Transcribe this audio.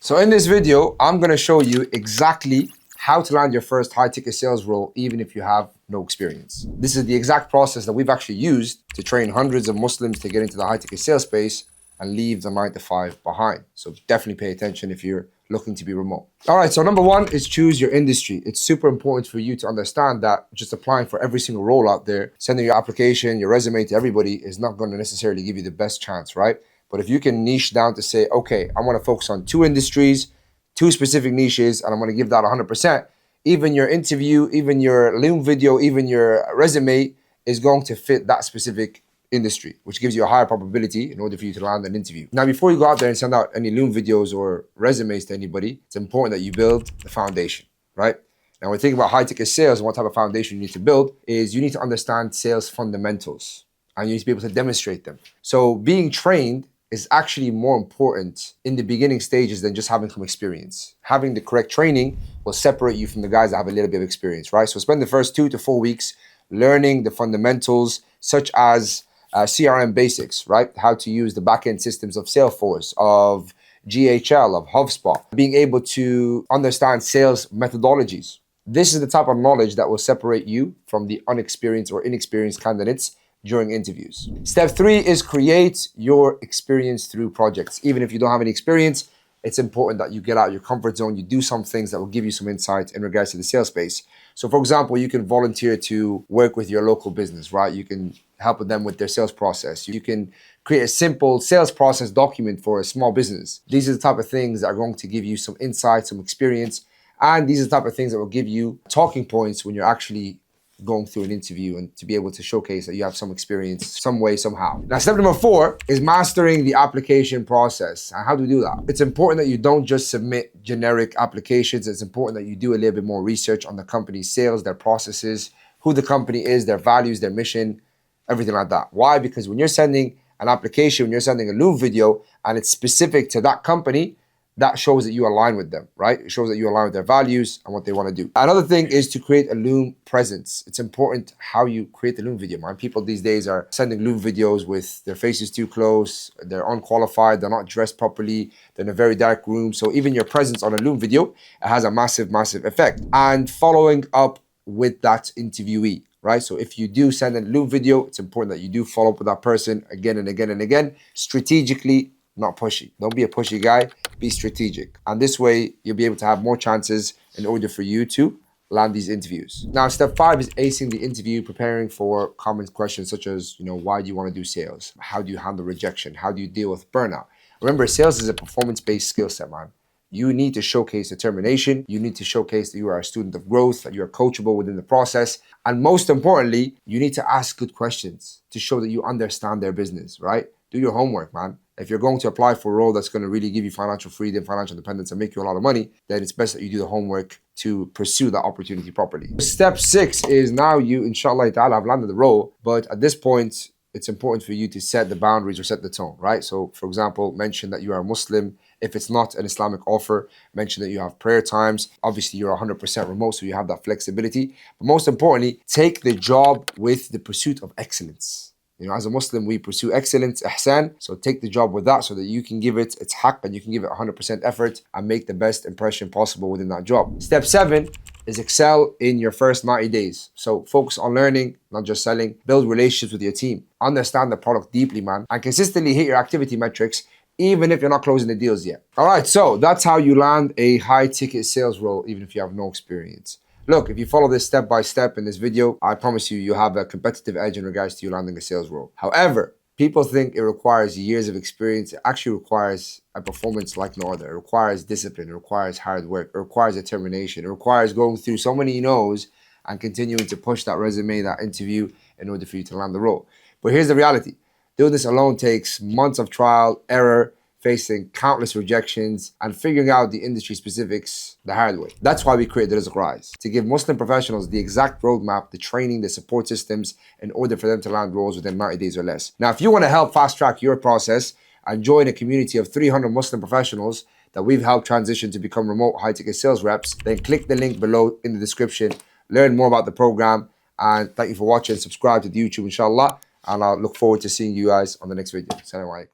So in this video, I'm gonna show you exactly how to land your first high ticket sales role, even if you have no experience. This is the exact process that we've actually used to train hundreds of Muslims to get into the high ticket sales space and leave the 9 to 5 behind. So definitely pay attention if you're looking to be remote. All right, so number one is choose your industry. It's super important for you to understand that just applying for every single role out there, sending your application, your resume to everybody is not going to necessarily give you the best chance, right? But if you can niche down to say, okay, I want to focus on 2 industries, 2 specific niches, and I'm going to give that 100%, even your interview, even your Loom video, even your resume is going to fit that specific industry, which gives you a higher probability in order for you to land an interview. Now, before you go out there and send out any Loom videos or resumes to anybody, it's important that you build the foundation, right? Now, when we think about high ticket sales and what type of foundation you need to build is you need to understand sales fundamentals and you need to be able to demonstrate them. So being trained is actually more important in the beginning stages than just having some experience. Having the correct training will separate you from the guys that have a little bit of experience, right? So spend the first 2 to 4 weeks learning the fundamentals, such as CRM basics, right? How to use the backend systems of Salesforce, of GHL, of HubSpot, being able to understand sales methodologies. This is the type of knowledge that will separate you from the unexperienced or inexperienced candidates during interviews. Step 3 is create your experience through projects. Even if you don't have any experience, it's important that you get out of your comfort zone. You do some things that will give you some insight in regards to the sales space. So for example, you can volunteer to work with your local business, right? You can help them with their sales process. You can create a simple sales process document for a small business. These are the type of things that are going to give you some insight, some experience. And these are the type of things that will give you talking points when you're actually going through an interview and to be able to showcase that you have some experience some way, somehow. Now, step number 4 is mastering the application process. And how do we do that? It's important that you don't just submit generic applications. It's important that you do a little bit more research on the company's sales, their processes, who the company is, their values, their mission, everything like that. Why? Because when you're sending an application, when you're sending a Loom video and it's specific to that company, that shows that you align with them, right? It shows that you align with their values and what they want to do. Another thing is to create a Loom presence. It's important how you create the Loom video, man. People these days are sending Loom videos with their faces too close, they're unqualified, they're not dressed properly, they're in a very dark room. So even your presence on a Loom video, it has a massive, massive effect. And following up with that interviewee, right? So if you do send a Loom video, it's important that you do follow up with that person again and again and again, strategically, not pushy. Don't be a pushy guy, be strategic. And this way, you'll be able to have more chances in order for you to land these interviews. Now, step 5 is acing the interview, preparing for common questions such as, why do you want to do sales? How do you handle rejection? How do you deal with burnout? Remember, sales is a performance-based skill set, man. You need to showcase determination. You need to showcase that you are a student of growth, that you are coachable within the process. And most importantly, you need to ask good questions to show that you understand their business, right? Do your homework, man. If you're going to apply for a role that's going to really give you financial freedom, financial independence, and make you a lot of money, then it's best that you do the homework to pursue that opportunity properly. Step 6 is now you, inshallah ta'ala, have landed the role, but at this point, it's important for you to set the boundaries or set the tone, right? So, for example, mention that you are a Muslim. If it's not an Islamic offer, mention that you have prayer times. Obviously, you're 100% remote, so you have that flexibility. But most importantly, take the job with the pursuit of excellence. As a Muslim, we pursue excellence, ihsan. So take the job with that so that you can give it its haqq and you can give it 100% effort and make the best impression possible within that job. Step 7 is excel in your first 90 days. So focus on learning, not just selling. Build relationships with your team. Understand the product deeply, man. And consistently hit your activity metrics even if you're not closing the deals yet. All right, so that's how you land a high ticket sales role even if you have no experience. Look, if you follow this step by step in this video, I promise you, you'll have a competitive edge in regards to you landing a sales role. However, people think it requires years of experience. It actually requires a performance like no other. It requires discipline. It requires hard work. It requires determination. It requires going through so many no's and continuing to push that resume, that interview in order for you to land the role. But here's the reality. Doing this alone takes months of trial, error, facing countless rejections, and figuring out the industry specifics the hard way. That's why we created Rizq Rise, to give Muslim professionals the exact roadmap, the training, the support systems in order for them to land roles within 90 days or less. Now, if you want to help fast track your process and join a community of 300 Muslim professionals that we've helped transition to become remote high ticket sales reps, then click the link below in the description, learn more about the program, and thank you for watching. Subscribe to the YouTube, inshallah, and I'll look forward to seeing you guys on the next video. Assalamu alaikum.